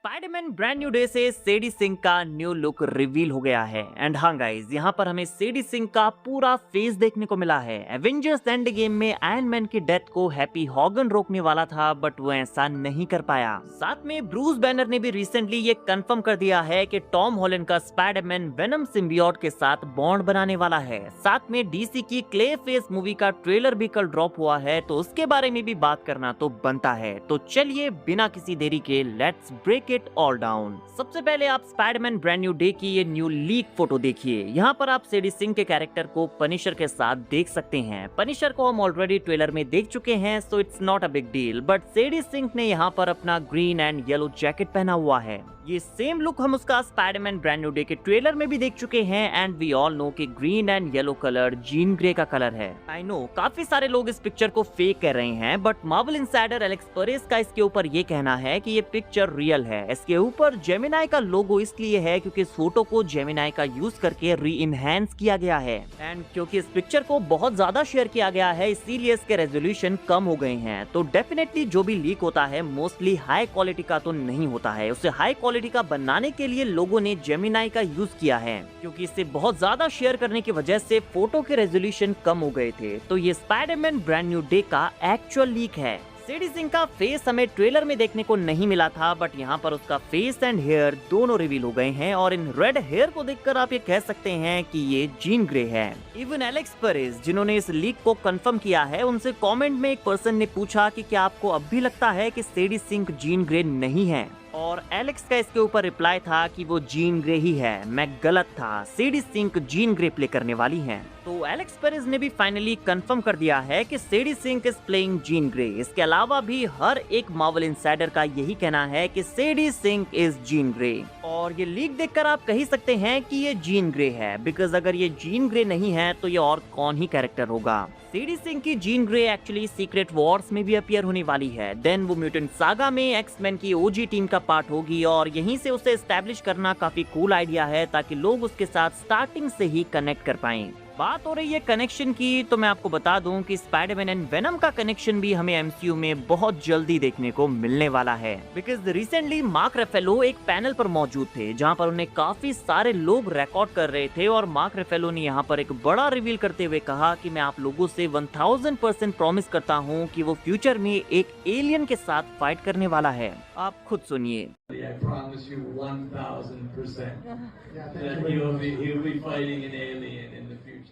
Spiderman brand new day से सेडी सिंह का new look reveal हो गया है। एंड हाँ गाइस, यहाँ पर हमें सेडी सिंह का पूरा फेस देखने को मिला है। एवेंजर्स एंड गेम में आयरन मैन की डेथ को हैप्पी हॉगन रोकने वाला था, बट वो ऐसा नहीं कर पाया। साथ में ब्रूस बैनर ने भी रिसेंटली ये कंफर्म कर दिया है कि टॉम हॉलैंड का स्पाइडरमैन वेनम सिम्बियोट के साथ बॉन्ड बनाने वाला है। साथ में डीसी की क्ले फेस मूवी का ट्रेलर भी कल ड्रॉप हुआ है, तो उसके बारे में भी बात करना तो बनता है। तो चलिए बिना किसी देरी के let's break it all down. सबसे पहले आप स्पाइडरमैन ब्रांड न्यू डे की ये न्यू लीक फोटो देखिए। यहाँ पर आप सेडी सिंह के कैरेक्टर को पनिशर के साथ देख सकते हैं। पनिशर को हम ऑलरेडी ट्रेलर में देख चुके हैं, so it's not a big deal, but Sadie Sink ने यहाँ पर अपना ग्रीन एंड येलो जैकेट पहना हुआ है। ये सेम लुक हम उसका स्पाइडरमैन ब्रांड न्यू डे के ट्रेलर में भी देख चुके हैं एंड वी ऑल नो कि green and yellow colour Jean Grey का कलर है। आई नो काफी सारे लोग इस पिक्चर को फेक कर रहे हैं, बट मार्वल इनसाइडर एलेक्स परेस का इसके ऊपर ये कहना है कि ये पिक्चर रियल है। इसके ऊपर जेमिनाई का लोगो इसलिए है क्योंकि इस फोटो को जेमिनाई का यूज करके री इनहेंस किया गया है एंड क्योंकि इस पिक्चर को बहुत ज्यादा शेयर किया गया है, इसीलिए इसके रेजोल्यूशन कम हो गए हैं। तो डेफिनेटली जो भी लीक होता है मोस्टली हाई क्वालिटी का तो नहीं होता है। उसे हाई क्वालिटी का बनाने के लिए लोगों ने जेमिनाई का यूज किया है, क्योंकि इसे बहुत ज्यादा शेयर करने की वजह से फोटो के रेजोल्यूशन कम हो गए थे। तो ये स्पाइडरमैन ब्रांड न्यू डे का एक्चुअल लीक है। सेडी सिंह का फेस हमें ट्रेलर में देखने को नहीं मिला था, बट यहाँ पर उसका फेस एंड हेयर दोनों रिवील हो गए हैं और इन रेड हेयर को देखकर आप ये कह सकते हैं कि ये जीन ग्रे है। इवन एलेक्स परेस जिन्होंने इस लीक को कंफर्म किया है, उनसे कमेंट में एक पर्सन ने पूछा कि क्या आपको अब भी लगता है कि सेडी सिंह जीन ग्रे नहीं है, और एलेक्स का इसके ऊपर रिप्लाई था कि वो जीन ग्रे ही है, मैं गलत था, सेडी सिंह जीन ग्रे प्ले करने वाली हैं। तो एलेक्स पेरेज ने भी फाइनली कंफर्म कर दिया है कि Sadie Sink is playing Jean Grey. इसके अलावा भी हर एक मार्वल इनसाइडर का यही कहना है कि Sadie Sink is Jean Grey, और ये लीक देखकर आप कह ही सकते हैं कि ये जीन ग्रे है, बिकॉज अगर ये जीन ग्रे नहीं है तो ये और कौन ही कैरेक्टर होगा। सेडी सिंह की Jean Grey actually secret Wars में भी अपीयर होने वाली है। देन वो म्यूटेंट सागा में एक्स-मैन की ओजी टीम का पार्ट होगी और यहीं से उसे एस्टैब्लिश करना काफी कूल आइडिया है, ताकि लोग उसके साथ स्टार्टिंग से ही कनेक्ट कर पाएं। बात हो रही है कनेक्शन की, तो मैं आपको बता दूं कि स्पाइडरमैन एंड वेनम का कनेक्शन भी हमें एमसीयू में बहुत जल्दी देखने को मिलने वाला है। बिकॉज रिसेंटली मार्क रेफेलो एक पैनल पर मौजूद थे, जहां पर उन्हें काफी सारे लोग रिकॉर्ड कर रहे थे, और मार्क रेफेलो ने यहां पर एक बड़ा रिवील करते हुए कहा कि मैं आप लोगों से 1000% प्रॉमिस करता हूं कि वो फ्यूचर में एक एलियन के साथ फाइट करने वाला है। आप खुद सुनिए। I promise you 1000% that he'll be fighting an alien in the future.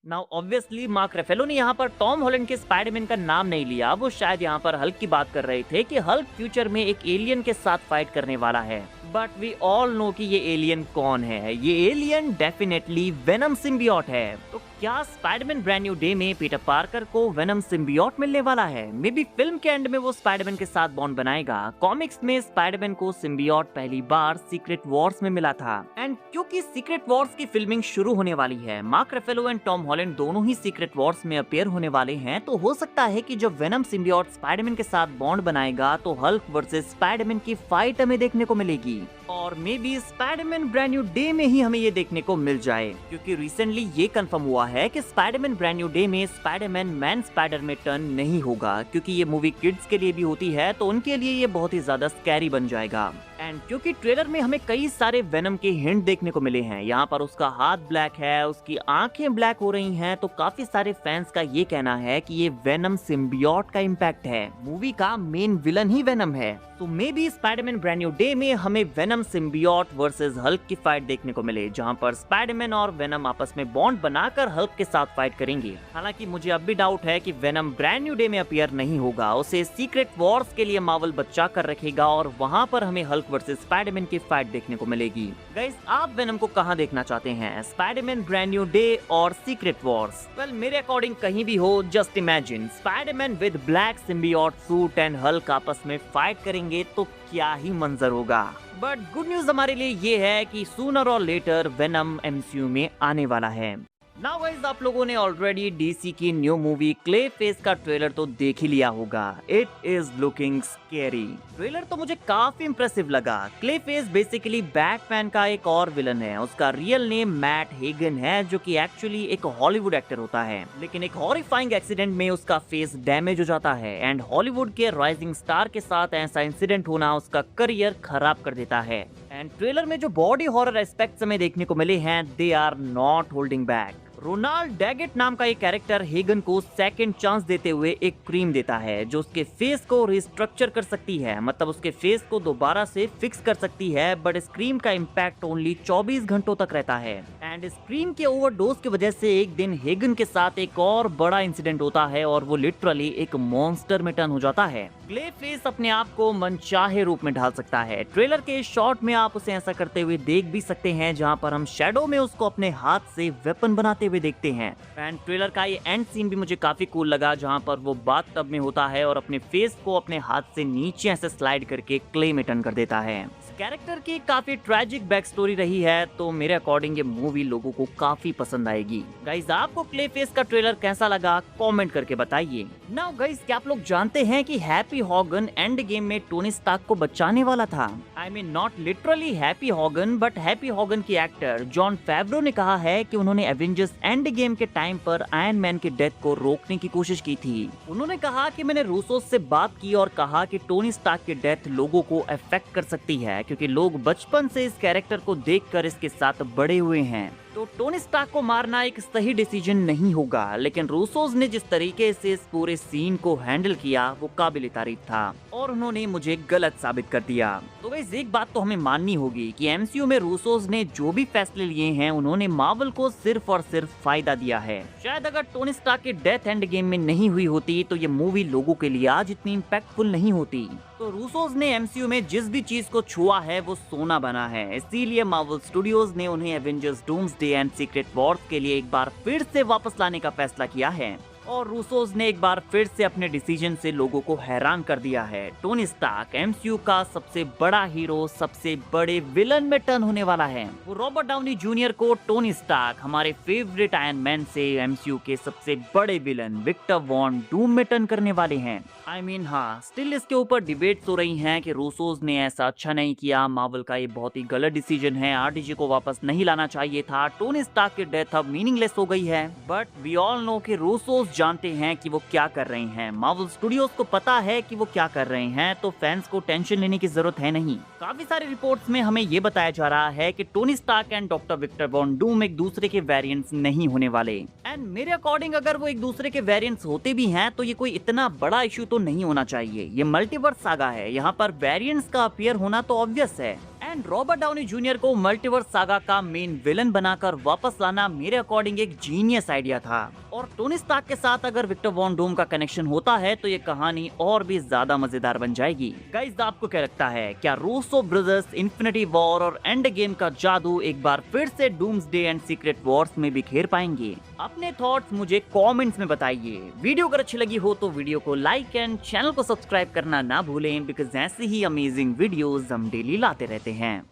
Now obviously Mark Ruffalo ने यहाँ पर टॉम हॉलैंड के स्पाइडरमैन का नाम नहीं लिया। वो शायद यहाँ पर हल्क की बात कर रहे थे कि हल्क फ्यूचर में एक एलियन के साथ फाइट करने वाला है, बट वी ऑल नो कि ये एलियन कौन है। ये एलियन डेफिनेटली वेनम सिम्बियोट है। तो क्या स्पाइडरमैन ब्रांड न्यू डे में पीटर पार्कर को वेनम सिम्बियोट मिलने वाला है? मे बी फिल्म के एंड में वो स्पाइडरमैन के साथ बॉन्ड बनाएगा। कॉमिक्स में स्पाइडरमैन को सिम्बियोट पहली बार सीक्रेट वॉर्स में मिला था, एंड क्योंकि सीक्रेट वॉर्स की फिल्मिंग शुरू होने वाली है, मार्क रेफेलो एंड टॉम हॉलैंड दोनों ही सीक्रेट वॉर्स में अपीयर होने वाले हैं, तो हो सकता है कि जब वेनम सिम्बियोट स्पाइडरमैन के साथ बॉन्ड बनाएगा तो हल्क वर्सेस स्पाइडरमैन की फाइट हमें देखने को मिलेगी, और may be Spiderman brand new day में ही हमें ये देखने को मिल जाए, क्योंकि रिसेंटली ये कंफर्म हुआ है कि स्पाइडरमैन ब्रांड न्यू डे में स्पाइडरमैन मैन स्पाइडर में टर्न नहीं होगा, क्योंकि ये मूवी किड्स के लिए भी होती है, तो उनके लिए ये बहुत ही ज्यादा स्कैरी बन जाएगा। एंड क्योंकि ट्रेलर में हमें कई सारे वेनम के हिंट देखने को मिले हैं, यहाँ पर उसका हाथ ब्लैक है, उसकी आंखें ब्लैक हो रही हैं, तो काफी सारे फैंस का ये कहना है कि ये वेनम सिम्बियोट का इम्पैक्ट है। मूवी का मेन विलन ही वेनम है, तो may be Spiderman brand new day में हमें वेनम सिम्बियोट वर्सेस हल्क की फाइट देखने को मिले, जहां पर स्पाइडरमैन और वेनम आपस में बॉन्ड बनाकर हल्क के साथ फाइट करेंगे। हालांकि मुझे अब भी डाउट है कि वेनम ब्रांड न्यू डे में अपीयर नहीं होगा, उसे सीक्रेट वॉर्स के लिए मार्वल बचा कर रखेगा और वहां पर हमें हल्क वर्सेस स्पाइडरमैन की फाइट देखने को मिलेगी। गाइस, आप वेनम को कहां देखना चाहते हैं, स्पाइडरमैन ब्रांड न्यू डे और सीक्रेट वॉर्स? वेल, मेरे अकॉर्डिंग कहीं भी हो, just imagine Spiderman with black symbiote suit and Hulk आपस में फाइट करेंगे तो क्या ही मंजर होगा। बट गुड न्यूज हमारे लिए ये है कि सूनर और लेटर वेनम एमसीयू में आने वाला है। नाउ गाइस, आप लोगों ने ऑलरेडी डीसी की न्यू मूवी क्ले फेस का ट्रेलर तो देख ही लिया होगा। It is looking scary. Trailer तो मुझे काफी इंप्रेसिव लगा। क्लेफेस बेसिकली बैटमैन का एक और विलन है। उसका रियल नेम मैट हेगन है, जो कि एक्चुअली एक हॉलीवुड एक्टर होता है, लेकिन एक हॉरिफाइंग एक्सीडेंट में उसका फेस डैमेज हो जाता है एंड हॉलीवुड के राइजिंग स्टार के साथ ऐसा इंसिडेंट होना उसका करियर खराब कर देता है। एंड ट्रेलर में जो बॉडी हॉरर एस्पेक्ट्स हमें देखने को मिले हैं, they are not holding back. Ronald Daggett नाम का एक कैरेक्टर हेगन को सेकंड चांस देते हुए एक क्रीम देता है जो उसके फेस को रिस्ट्रक्चर कर सकती है, मतलब उसके फेस को दोबारा से फिक्स कर सकती है, बट इस क्रीम का इम्पैक्ट ओनली 24 घंटों तक रहता है। एंड इस क्रीम के ओवरडोज की वजह से एक दिन हेगन के साथ एक और बड़ा इंसिडेंट होता है और वो लिटरली एक मॉन्स्टर में टर्न हो जाता है। क्लेफेस अपने आप को मनचाहे रूप में ढाल सकता है। ट्रेलर के शॉट में आप उसे ऐसा करते हुए देख भी सकते हैं, जहां पर हम शैडो में उसको अपने हाथ से वेपन बनाते हुए देखते हैं। एंड ट्रेलर का ये एंड सीन भी मुझे काफी कूल लगा, जहां पर वो बाथटब में होता है और अपने फेस को अपने हाथ से नीचे ऐसे स्लाइड करके क्ले में टर्न कर देता है। कैरेक्टर की काफी ट्रैजिक बैक स्टोरी रही है, तो मेरे अकॉर्डिंग ये मूवी लोगों को काफी पसंद आएगी। गाइस, आपको क्लेफेस का ट्रेलर कैसा लगा कमेंट करके बताइए। नाउ गाइस, क्या आप लोग जानते हैं कि हैप्पी हॉगन एंड गेम में टोनी स्टार्क को बचाने वाला था? I mean not literally Happy Hogan, but Happy Hogan की एक्टर जॉन फेवरो ने कहा है कि उन्होंने एवेंजर्स एंड गेम के टाइम पर आयरन मैन की डेथ को रोकने की कोशिश की थी। उन्होंने कहा कि मैंने रूसोस से बात की और कहा कि टोनी स्टार्क की डेथ लोगों को अफेक्ट कर सकती है, क्योंकि लोग बचपन से इस कैरेक्टर को देखकर इसके साथ बड़े हुए हैं। तो टोनी स्टार्क को मारना एक सही डिसीजन नहीं होगा, लेकिन रूसोस ने जिस तरीके से इस पूरे सीन को हैंडल किया वो काबिल तारीफ था और उन्होंने मुझे गलत साबित कर दिया। तो गाइस, एक बात तो हमें माननी होगी कि एमसीयू में रूसोस ने जो भी फैसले लिए हैं उन्होंने मार्वल को सिर्फ और सिर्फ फायदा दिया है। शायद अगर टोनी स्टार्क की डेथ एंड गेम में नहीं हुई होती तो ये मूवी लोगों के लिए आज इतनी इम्पैक्टफुल नहीं होती। तो रूसोस ने एमसीयू में जिस भी चीज को छुआ है वो सोना बना है, इसीलिए मार्वल स्टूडियोज ने उन्हें Avengers doomsday and secret Wars के लिए एक बार फिर से वापस लाने का फैसला किया है। और रूसोस ने एक बार फिर से अपने डिसीजन से लोगों को हैरान कर दिया है। टोनी स्टार्क एमसीयू का सबसे बड़ा हीरो सबसे बड़े विलन में टर्न होने वाला है। वो रॉबर्ट डाउनी जूनियर को टोनी स्टार्क हमारे फेवरेट आयरन मैन से एमसीयू के सबसे बड़े विलन विक्टर वॉन डूम में टर्न करने वाले हैं। आई मीन हाँ, स्टिल इसके ऊपर डिबेट्स हो रही हैं कि रूसोस ने ऐसा अच्छा नहीं किया, मार्वल का ये बहुत ही गलत डिसीजन है, आरडीजे को वापस नहीं लाना चाहिए था, टोनी स्टार्क की डेथ अब मीनिंगलेस हो गई है। बट वी ऑल नो कि रूसोस जानते हैं कि वो क्या कर रहे हैं, मार्वल स्टूडियोज को पता है कि वो क्या कर रहे हैं, तो फैंस को टेंशन लेने की जरूरत है नहीं। काफी सारे रिपोर्ट्स में हमें ये बताया जा रहा है कि Tony Stark and doctor Victor Von Doom एक दूसरे के वेरिएंट्स नहीं होने वाले। एंड मेरे अकॉर्डिंग अगर वो एक दूसरे के वेरिएंट्स होते भी हैं तो ये कोई इतना बड़ा इश्यू तो नहीं होना चाहिए। ये मल्टीवर्स सागा है, यहाँ पर वेरिएंट्स का अपीयर होना तो ऑब्वियस है। एंड रॉबर्ट डाउनी जूनियर को मल्टीवर्स सागा का मेन विलन बनाकर वापस लाना मेरे अकॉर्डिंग एक जीनियस आइडिया था। और टोनी स्टार्क के साथ अगर विक्टर वॉन डूम का कनेक्शन होता है तो ये कहानी और भी ज्यादा मजेदार बन जाएगी। गाइस, आपको क्या लगता है, क्या रूसो ब्रदर्स इन्फिनिटी वॉर और एंड गेम का जादू एक बार फिर से डूम्सडे एंड सीक्रेट वॉर्स में बिखेर पाएंगे? अपने थॉट्स मुझे कमेंट्स में बताइए। वीडियो अगर अच्छी लगी हो तो वीडियो को लाइक एंड चैनल को सब्सक्राइब करना ना भूलें, बिकॉज ऐसी ही अमेजिंग वीडियोस हम डेली लाते रहते हैं।